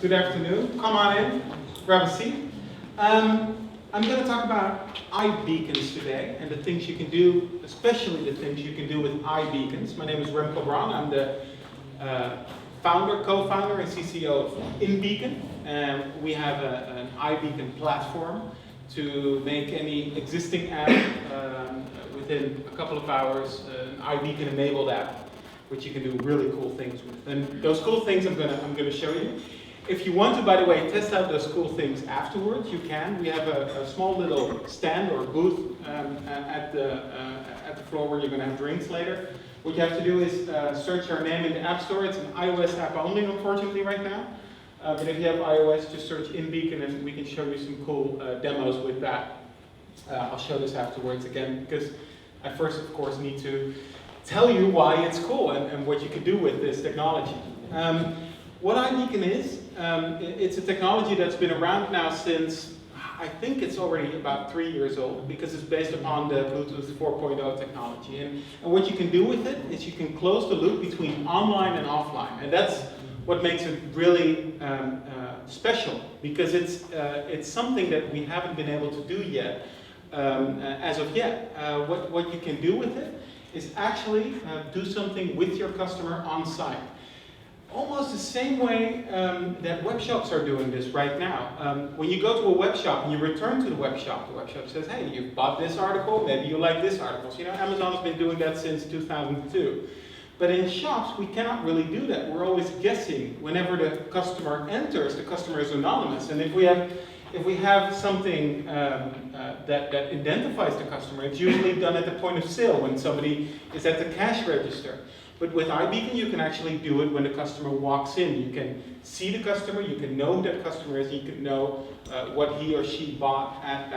Good afternoon. Come on in, grab a seat. I'm going to talk about iBeacons today and the things you can do, especially the things you can do with iBeacons. My name is Remco Bron. I'm the founder, co-founder, and CCO of iBeacon. We have an iBeacon platform to make any existing app within a couple of hours, an iBeacon enabled app, which you can do really cool things with. And those cool things I'm gonna show you. If you want to, by the way, test out those cool things afterwards, you can. We have a small little stand or booth at the floor where you're going to have drinks later. What you have to do is search our name in the App Store. It's an iOS app only, unfortunately, right now. But if you have iOS, just search iBeacon and we can show you some cool demos with that. I'll show this afterwards again, because I first, of course, need to tell you why it's cool and what you can do with this technology. What iBeacon is, it's a technology that's been around now since, I think it's already about 3 years old, because it's based upon the Bluetooth 4.0 technology. And what you can do with it is you can close the loop between online and offline. And that's what makes it really special, because it's something that we haven't been able to do yet, as of yet. What you can do with it is actually do something with your customer on site. Almost the same way that web shops are doing this right now. When you go to a web shop and you return to the web shop says, hey, you bought this article, maybe you like this article. So, Amazon's been doing that since 2002. But in shops, we cannot really do that. We're always guessing. Whenever the customer enters, the customer is anonymous. And if we have something that identifies the customer, it's usually done at the point of sale when somebody is at the cash register. But with iBeacon, you can actually do it when the customer walks in. You can see the customer, you can know who that customer is, you can know what he or she bought at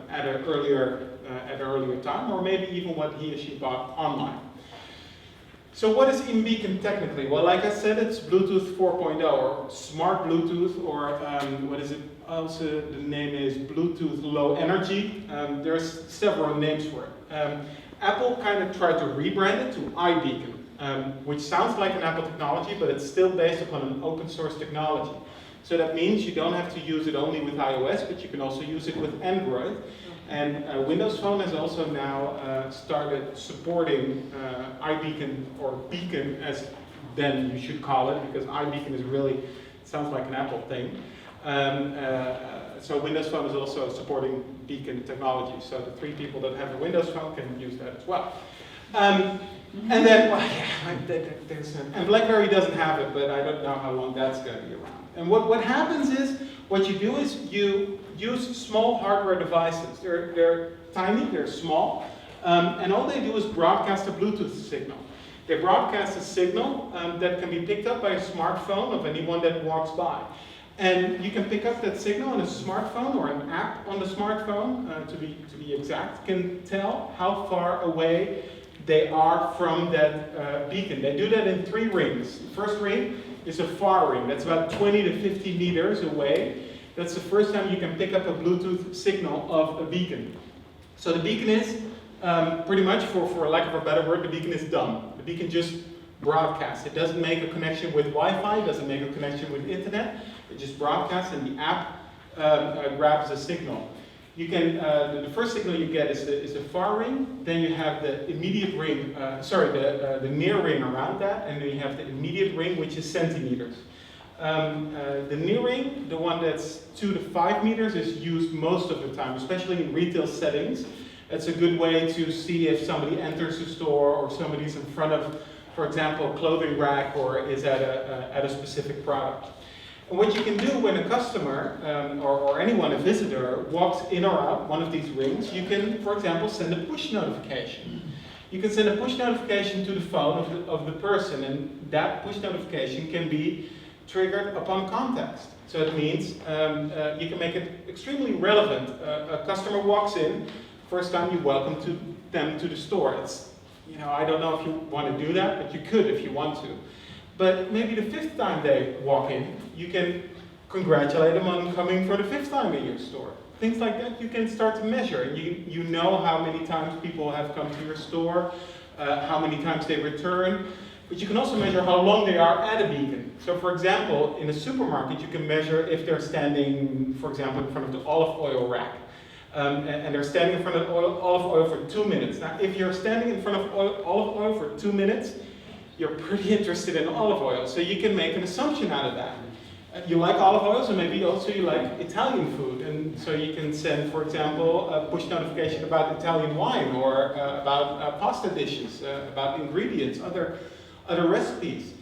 an earlier time, or maybe even what he or she bought online. So what is iBeacon technically? Well, like I said, it's Bluetooth 4.0, or smart Bluetooth, or what is it? Also, the name is Bluetooth Low Energy. There's several names for it. Apple kind of tried to rebrand it to iBeacon. Which sounds like an Apple technology, but it's still based upon an open source technology. So that means you don't have to use it only with iOS, but you can also use it with Android. And Windows Phone has also now started supporting iBeacon, or Beacon as then you should call it, because iBeacon is really, it sounds like an Apple thing. So Windows Phone is also supporting Beacon technology. So the 3 people that have a Windows Phone can use that as well. And then, well, yeah, and BlackBerry doesn't have it, but I don't know how long that's going to be around. And what happens is, what you do is you use small hardware devices. They're tiny, they're small, and all they do is broadcast a Bluetooth signal. They broadcast a signal that can be picked up by a smartphone of anyone that walks by. And you can pick up that signal on a smartphone, or an app on the smartphone, to be exact, can tell how far away they are from that beacon. They do that in 3 rings. The first ring is a far ring. That's about 20 to 50 meters away. That's the first time you can pick up a Bluetooth signal of a beacon. So the beacon is, pretty much, for lack of a better word, the beacon is dumb. The beacon just broadcasts. It doesn't make a connection with Wi-Fi, it doesn't make a connection with internet. It just broadcasts, and the app grabs a signal. You can, the first signal you get is the far ring, then you have the immediate ring, the near ring around that, and then you have the immediate ring, which is centimeters. The near ring, the one that's 2 to 5 meters, is used most of the time, especially in retail settings. It's a good way to see if somebody enters the store, or somebody's in front of, for example, a clothing rack, or is at a specific product. And what you can do when a customer, or anyone, a visitor, walks in or out one of these rings, you can, for example, send a push notification. You can send a push notification to the phone of the person, and that push notification can be triggered upon context. So it means you can make it extremely relevant. A customer walks in, first time you welcome them to the store. It's, I don't know if you want to do that, but you could if you want to. But maybe the 5th time they walk in, you can congratulate them on coming for the 5th time in your store. Things like that you can start to measure. You know how many times people have come to your store, how many times they return. But you can also measure how long they are at a beacon. So for example, in a supermarket, you can measure if they're standing, for example, in front of the olive oil rack. And they're standing in front of olive oil for 2 minutes. Now, if you're standing in front of olive oil for 2 minutes, you're pretty interested in olive oil. So you can make an assumption out of that. You like olive oil, so maybe also you like Italian food. And so you can send, for example, a push notification about Italian wine, or about pasta dishes, about ingredients, other recipes.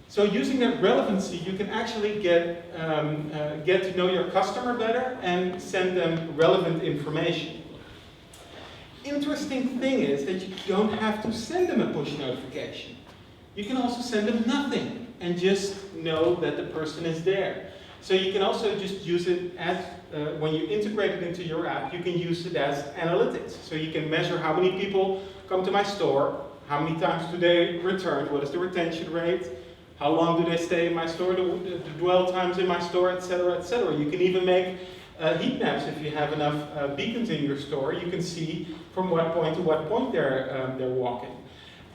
So using that relevancy, you can actually get to know your customer better and send them relevant information. Interesting thing is that you don't have to send them a push notification. You can also send them nothing and just know that the person is there. So you can also just use it as, when you integrate it into your app, you can use it as analytics. So you can measure how many people come to my store, how many times do they return, what is the retention rate, how long do they stay in my store, the dwell times in my store, etc., etc. You can even make heat maps if you have enough beacons in your store. You can see from what point to what point they're walking.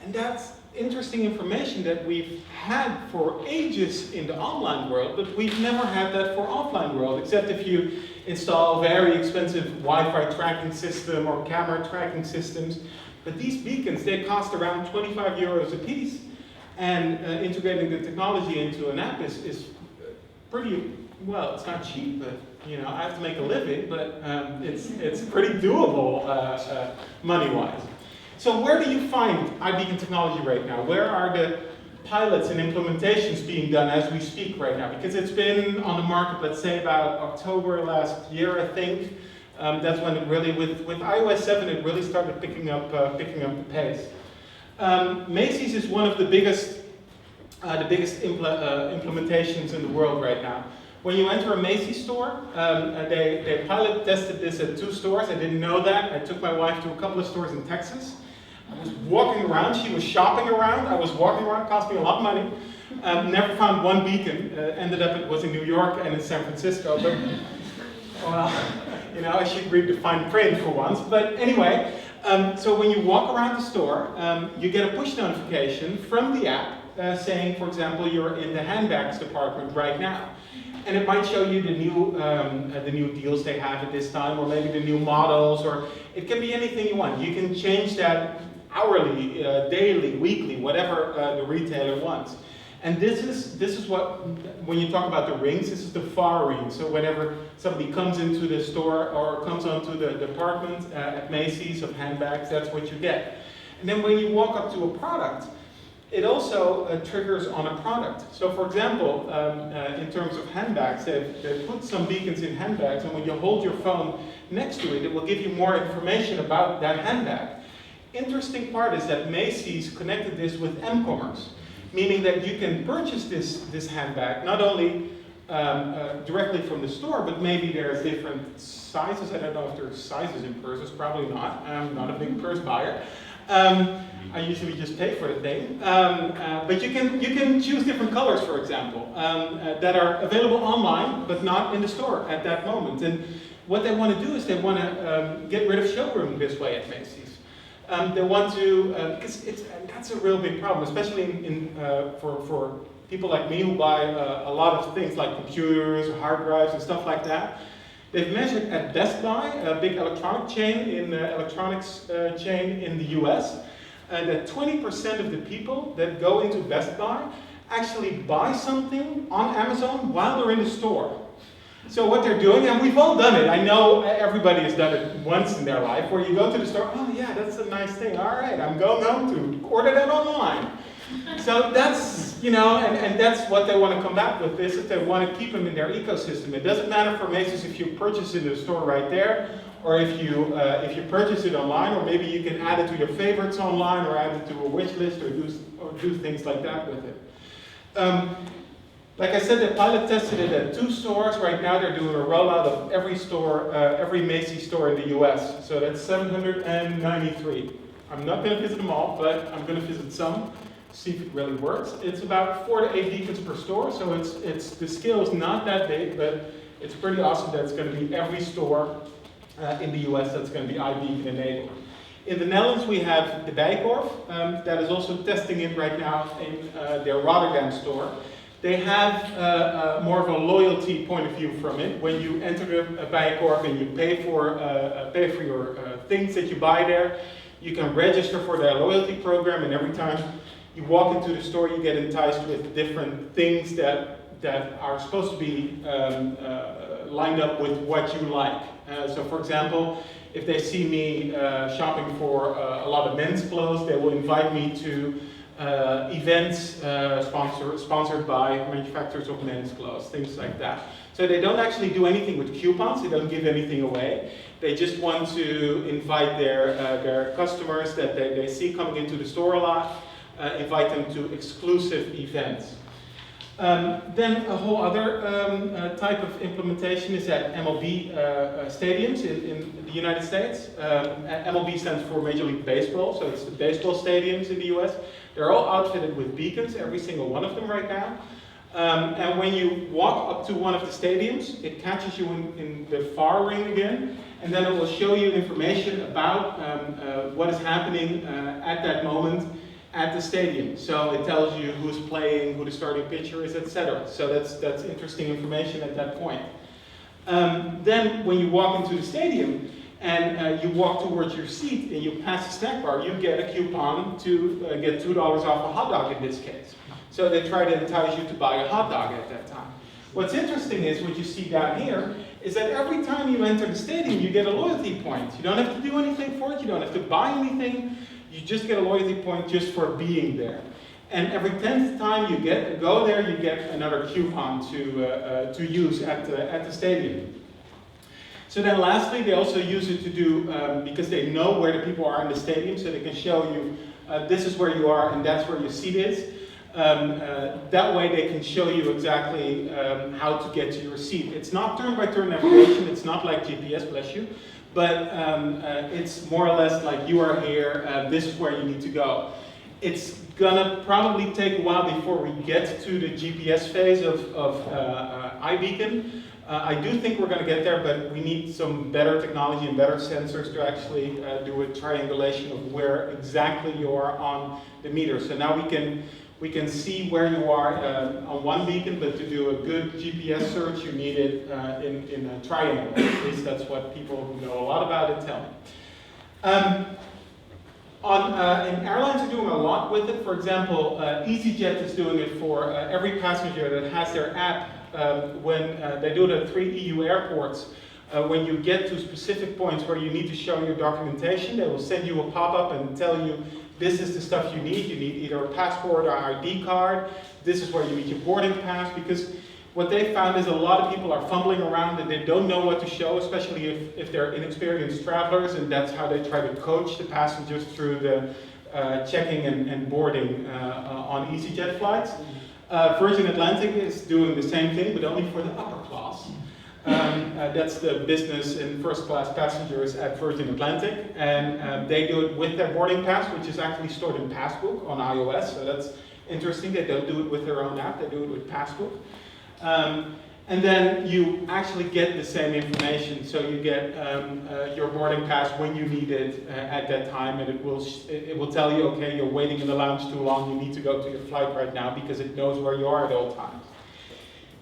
And that's interesting information that we've had for ages in the online world, but we've never had that for offline world, except if you install very expensive Wi-Fi tracking system or camera tracking systems. But these beacons, they cost around 25 euros a piece, and integrating the technology into an app is pretty, well, it's not cheap, but you know, I have to make a living, but it's pretty doable money-wise. So where do you find iBeacon technology right now? Where are the pilots and implementations being done as we speak right now? Because it's been on the market, let's say about October last year, I think. That's when it really, with iOS 7, it really started picking up the pace. Macy's is one of the biggest implementations in the world right now. When you enter a Macy's store, they pilot tested this at 2 stores. I didn't know that. I took my wife to a couple of stores in Texas. I was walking around, she was shopping around, I was walking around, cost me a lot of money. Never found one beacon. Ended up it was in New York and in San Francisco. But, well, you know, I should read the fine print for once. But anyway, so when you walk around the store, you get a push notification from the app saying, for example, you're in the handbags department right now. And it might show you the new deals they have at this time, or maybe the new models, or it can be anything you want. You can change that hourly, daily, weekly, whatever the retailer wants. And this is what, when you talk about the rings, this is the far ring. So whenever somebody comes into the store or comes onto the department at Macy's of handbags, that's what you get. And then when you walk up to a product, it also triggers on a product. So for example, in terms of handbags, they've put some beacons in handbags, and when you hold your phone next to it, it will give you more information about that handbag. Interesting part is that Macy's connected this with m-commerce, meaning that you can purchase this handbag not only directly from the store, but maybe there's different sizes. I don't know if there's sizes in purses, probably not. I'm not a big purse buyer. I usually just pay for the thing. But you can choose different colors, for example, that are available online, but not in the store at that moment. And what they want to do is they want to get rid of showroom this way at Macy's. They want to, because that's a real big problem, especially for people like me who buy a lot of things like computers, hard drives, and stuff like that. They've measured at Best Buy, a big electronic chain electronics chain in the US, that 20% of the people that go into Best Buy actually buy something on Amazon while they're in the store. So what they're doing, and we've all done it, I know everybody has done it once in their life, where you go to the store, oh yeah, that's a nice thing, all right, I'm going home to order that online. So that's, you know, and that's what they want to come back with, is that they want to keep them in their ecosystem. It doesn't matter for Macy's if you purchase it in the store right there, or if you purchase it online, or maybe you can add it to your favorites online, or add it to a wish list, or do things like that with it. Like I said, they pilot tested it at 2 stores. Right now they're doing a rollout of every store, every Macy's store in the US. So that's 793. I'm not going to visit them all, but I'm going to visit some, see if it really works. It's about 4 to 8 beacons per store, so the scale is not that big, but it's pretty awesome that it's going to be every store in the US that's going to be iBeacon enabled. In the Netherlands, we have the Bijenkorf, that is also testing it right now in their Rotterdam store. They have more of a loyalty point of view from it. When you enter a Bijenkorf and you pay for your things that you buy there, you can register for their loyalty program, and every time you walk into the store, you get enticed with different things that are supposed to be lined up with what you like. So for example, if they see me shopping for a lot of men's clothes, they will invite me to events sponsored by manufacturers of men's clothes, things like that. So they don't actually do anything with coupons, they don't give anything away. They just want to invite their customers that they see coming into the store a lot, invite them to exclusive events. Then a whole other type of implementation is at MLB stadiums in the United States. MLB stands for Major League Baseball, so it's the baseball stadiums in the US. They're all outfitted with beacons, every single one of them right now. And when you walk up to one of the stadiums, it catches you in the far ring again, and then it will show you information about what is happening at that moment at the stadium. So it tells you who's playing, who the starting pitcher is, etc. So that's interesting information at that point. Then when you walk into the stadium and you walk towards your seat and you pass the snack bar, you get a coupon to get $2 off a hot dog in this case. So they try to entice you to buy a hot dog at that time. What's interesting is what you see down here is that every time you enter the stadium, you get a loyalty point. You don't have to do anything for it, you don't have to buy anything. You just get a loyalty point just for being there. And every 10th time you go there, you get another coupon to use at the stadium. So then lastly, they also use it to do, because they know where the people are in the stadium, so they can show you, this is where you are and that's where your seat is. That way they can show you exactly how to get to your seat. It's not turn-by-turn navigation, it's not like GPS, bless you. But it's more or less like you are here, this is where you need to go. It's gonna probably take a while before we get to the GPS phase of iBeacon. I do think we're gonna get there, but we need some better technology and better sensors to actually do a triangulation of where exactly you are on the meter. So now we can see where you are on one beacon, but to do a good GPS search, you need it in a triangle. At least that's what people who know a lot about it tell me. In airlines are doing a lot with it. For example, EasyJet is doing it for every passenger that has their app. When they do it at 3 EU airports, when you get to specific points where you need to show your documentation, they will send you a pop-up and tell you, this is the stuff you need. You need either a passport or ID card. This is where you need your boarding pass, because what they found is a lot of people are fumbling around and they don't know what to show, especially if they're inexperienced travelers, and that's how they try to coach the passengers through the checking and boarding on EasyJet flights. Virgin Atlantic is doing the same thing, but only for the upper class. That's the business and first class passengers at Virgin Atlantic, and they do it with their boarding pass, which is actually stored in Passbook on iOS, so that's interesting. They don't do it with their own app, they do it with Passbook. And then you actually get the same information, so you get your boarding pass when you need it at that time, and it will tell you, okay, you're waiting in the lounge too long, you need to go to your flight right now, because it knows where you are at all times.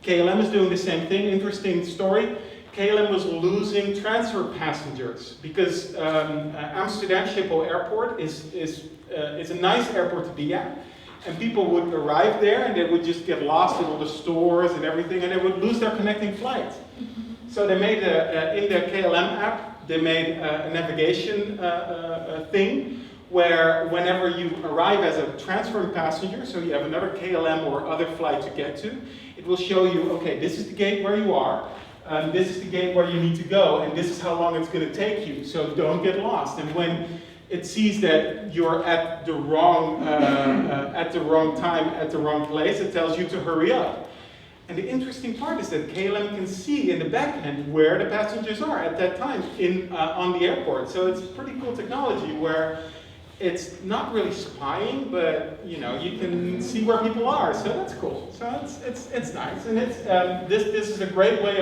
KLM is doing the same thing. Interesting story. KLM was losing transfer passengers because Amsterdam Schiphol Airport is a nice airport to be at, and people would arrive there and they would just get lost in all the stores and everything, and they would lose their connecting flights. So they made in their KLM app, they made a navigation thing where whenever you arrive as a transferring passenger, so you have another KLM or other flight to get to, it will show you, okay, this is the gate where you are, this is the gate where you need to go, and this is how long it's going to take you, so don't get lost. And when it sees that you're at the wrong time, at the wrong place, it tells you to hurry up. And the interesting part is that KLM can see in the back end where the passengers are at that time on the airport. So it's pretty cool technology where it's not really spying, but you know, you can see where people are, so that's cool. So it's nice, and this is a great way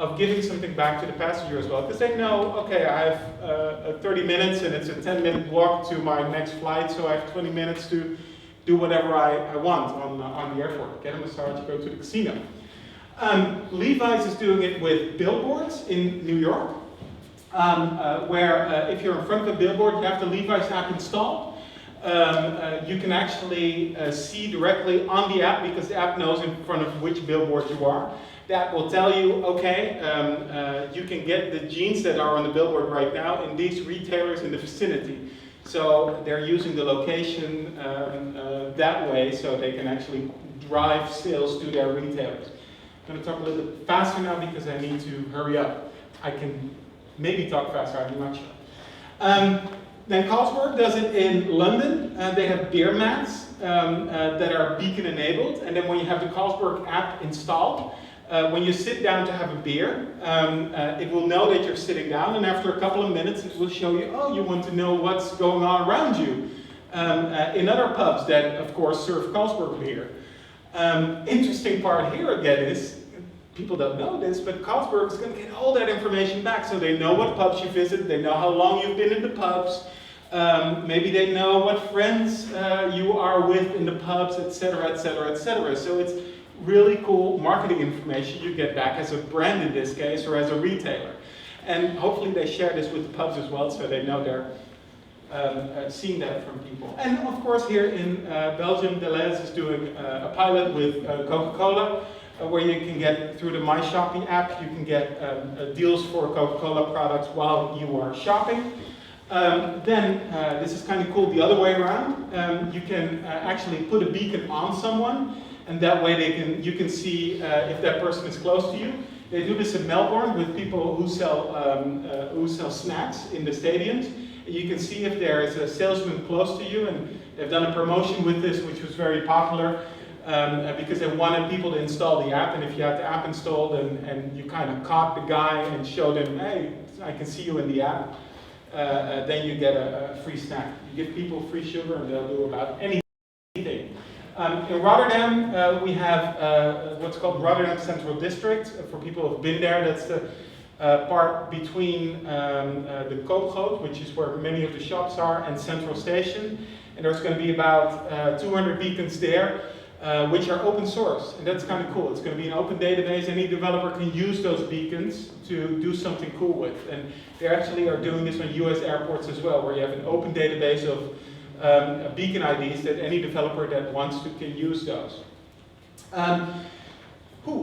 of giving something back to the passenger as well, because they know, okay, I have 30 minutes and it's a 10-minute walk to my next flight, so I have 20 minutes to do whatever I want on the airport. Get a massage, go to the casino. Levi's is doing it with billboards in New York, where if you're in front of a billboard, you have the Levi's app installed. You can actually see directly on the app, because the app knows in front of which billboard you are. The app will tell you, okay, you can get the jeans that are on the billboard right now in these retailers in the vicinity. So they're using the location that way, so they can actually drive sales to their retailers. I'm going to talk a little bit faster now because I need to hurry up. I can maybe talk faster, I'm not sure. Then Carlsberg does it in London. They have beer mats that are beacon enabled, and then when you have the Carlsberg app installed, when you sit down to have a beer, it will know that you're sitting down, and after a couple of minutes it will show you, oh, you want to know what's going on around you. In other pubs that, of course, serve Carlsberg beer. Interesting part here again is, people don't know this, but Carlsberg is going to get all that information back, so they know what pubs you visit, they know how long you've been in the pubs, maybe they know what friends you are with in the pubs, etc., etc., etc. So it's really cool marketing information you get back as a brand in this case, or as a retailer. And hopefully they share this with the pubs as well, so they know they're seeing that from people. And of course here in Belgium, Deleuze is doing a pilot with Coca-Cola, where you can get, through the My Shopping app, you can get deals for Coca-Cola products while you are shopping. This is kind of cool the other way around. You can actually put a beacon on someone, and that way you can see if that person is close to you. They do this in Melbourne with people who sell snacks in the stadiums. You can see if there is a salesman close to you, and they've done a promotion with this, which was very popular. Because they wanted people to install the app, and if you had the app installed and you kind of caught the guy and showed him, hey, I can see you in the app, then you get a free snack. You give people free sugar and they'll do about anything. In Rotterdam, we have what's called Rotterdam Central District. For people who have been there, that's the part between the Koopgoot, which is where many of the shops are, and Central Station. And there's going to be about 200 beacons there. Which are open source, and that's kind of cool. It's going to be an open database. Any developer can use those beacons to do something cool with, and they actually are doing this on US airports as well, where you have an open database of beacon IDs that any developer that wants to can use those.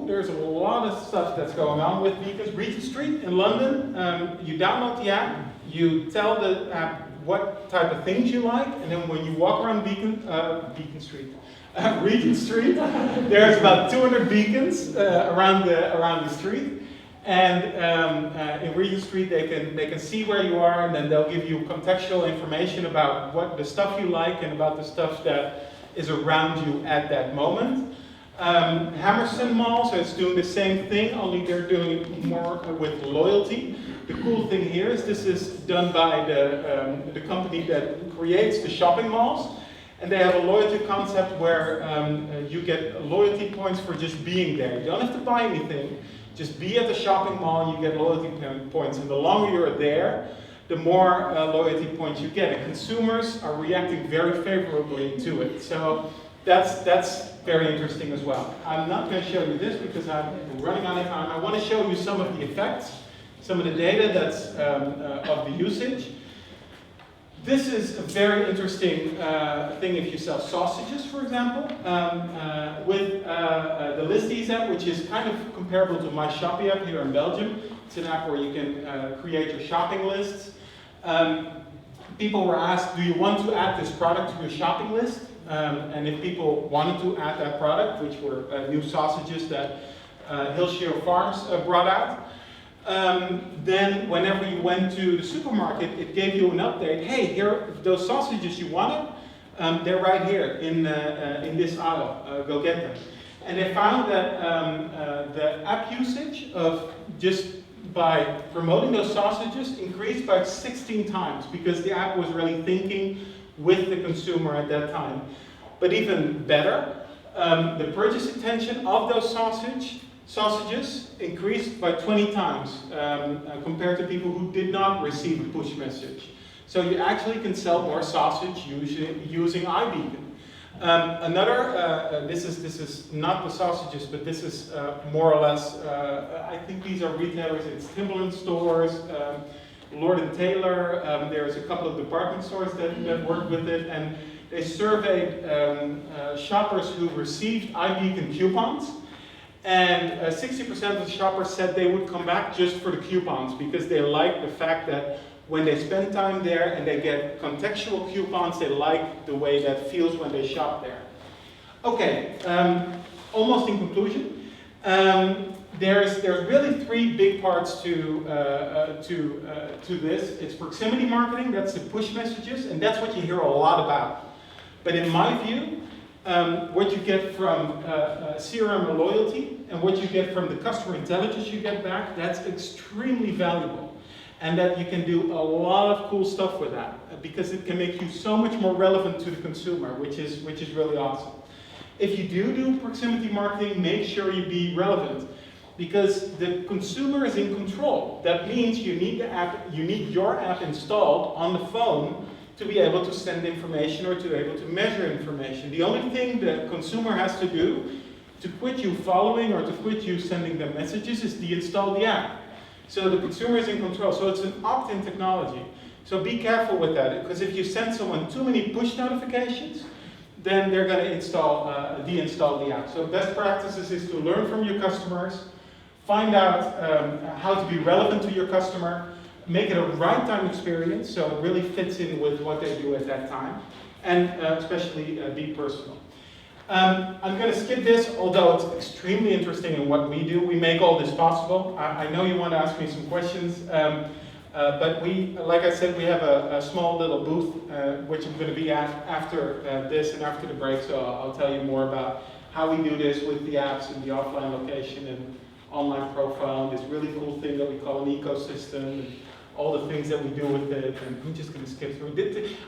There's a lot of stuff that's going on with beacons. Regent Street in London, you download the app, you tell the app what type of things you like, and then when you walk around Regent Street, there's about 200 beacons around the street, and in Regent Street they can see where you are, and then they'll give you contextual information about what the stuff you like and about the stuff that is around you at that moment. Hammerson Mall, so it's doing the same thing, only they're doing it more with loyalty. The cool thing here is this is done by the company that creates the shopping malls. And they have a loyalty concept where you get loyalty points for just being there. You don't have to buy anything. Just be at the shopping mall and you get loyalty points. And the longer you're there, the more loyalty points you get. And consumers are reacting very favorably to it. So that's very interesting as well. I'm not going to show you this because I'm running out of time. I want to show you some of the effects, some of the data that's of the usage. This is a very interesting thing if you sell sausages, for example, with the Listies app, which is kind of comparable to My Shopping app here in Belgium. It's an app where you can create your shopping lists. People were asked, do you want to add this product to your shopping list? And if people wanted to add that product, which were new sausages that Hillshire Farms brought out, then whenever you went to the supermarket, it gave you an update. Hey, here, those sausages you wanted, they're right here in this aisle. Go get them. And they found that the app usage of just by promoting those sausages increased by 16 times because the app was really thinking with the consumer at that time. But even better, the purchase intention of those sausage sausages increased by 20 times compared to people who did not receive a push message. So you actually can sell more sausage using iBeacon. This is not the sausages, but this is more or less, I think these are retailers, it's Timberland stores, Lord & Taylor, there's a couple of department stores that work with it, and they surveyed shoppers who received iBeacon coupons, and 60% of the shoppers said they would come back just for the coupons because they like the fact that when they spend time there and they get contextual coupons, they like the way that feels when they shop there. Okay, almost in conclusion, there's really three big parts to this. It's proximity marketing, that's the push messages, and that's what you hear a lot about. But in my view, what you get from CRM loyalty and what you get from the customer intelligence you get back, that's extremely valuable. And that you can do a lot of cool stuff with that because it can make you so much more relevant to the consumer, which is really awesome. If you do proximity marketing, make sure you be relevant because the consumer is in control. That means you need your app installed on the phone to be able to send information or to be able to measure information. The only thing the consumer has to do to quit you following or to quit you sending them messages is deinstall the app. So the consumer is in control. So it's an opt-in technology. So be careful with that, because if you send someone too many push notifications, then they're going to deinstall the app. So best practices is to learn from your customers, find out how to be relevant to your customer, make it a right time experience so it really fits in with what they do at that time, and especially be personal. I'm going to skip this, although it's extremely interesting in what we do. We make all this possible. I know you want to ask me some questions, but like I said, we have a small little booth, which I'm going to be at after this and after the break, so I'll tell you more about how we do this with the apps and the offline location and online profile, and this really cool thing that we call an ecosystem, and all the things that we do with it, and I'm just going to skip through.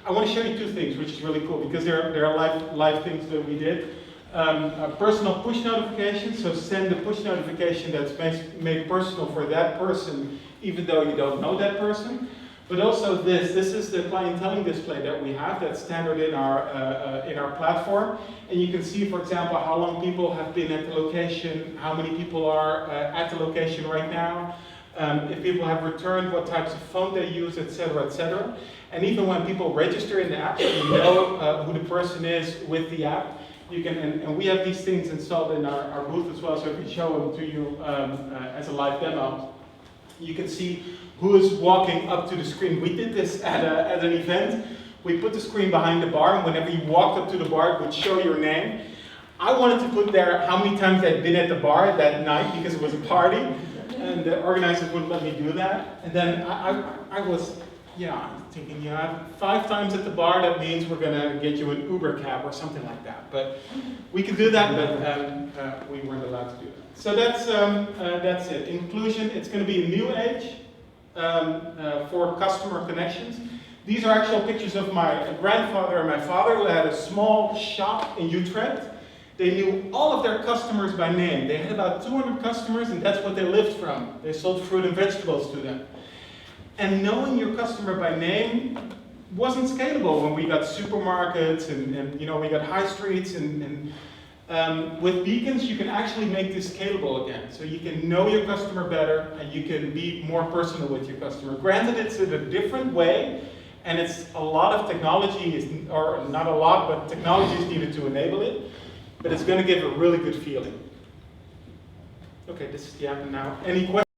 I want to show you two things, which is really cool, because there are live things that we did. A personal push notification, so send a push notification that's made personal for that person, even though you don't know that person. But also this is the clienteling display that we have that's standard in our platform. And you can see, for example, how long people have been at the location, how many people are at the location right now, if people have returned, what types of phone they use, etc., etc. And even when people register in the app, so you know who the person is with the app. You can, and we have these things installed in our booth as well, so I can show them to you as a live demo. You can see who is walking up to the screen. We did this at an event. We put the screen behind the bar, and whenever you walked up to the bar, it would show your name. I wanted to put there how many times I'd been at the bar that night because it was a party. And the organizers wouldn't let me do that. And then I was, thinking, 5 times at the bar, that means we're going to get you an Uber cab or something like that. But we could do that, but we weren't allowed to do that. So that's it. Inclusion, it's going to be a new age for customer connections. These are actual pictures of my grandfather and my father, who had a small shop in Utrecht. They knew all of their customers by name. They had about 200 customers, and that's what they lived from. They sold fruit and vegetables to them. And knowing your customer by name wasn't scalable when we got supermarkets and we got high streets. And with Beacons, you can actually make this scalable again. So you can know your customer better, and you can be more personal with your customer. Granted, it's in a different way, and it's a lot of technology, or not a lot, but technology is needed to enable it. But it's going to give a really good feeling. Okay, this is the app now. Any questions?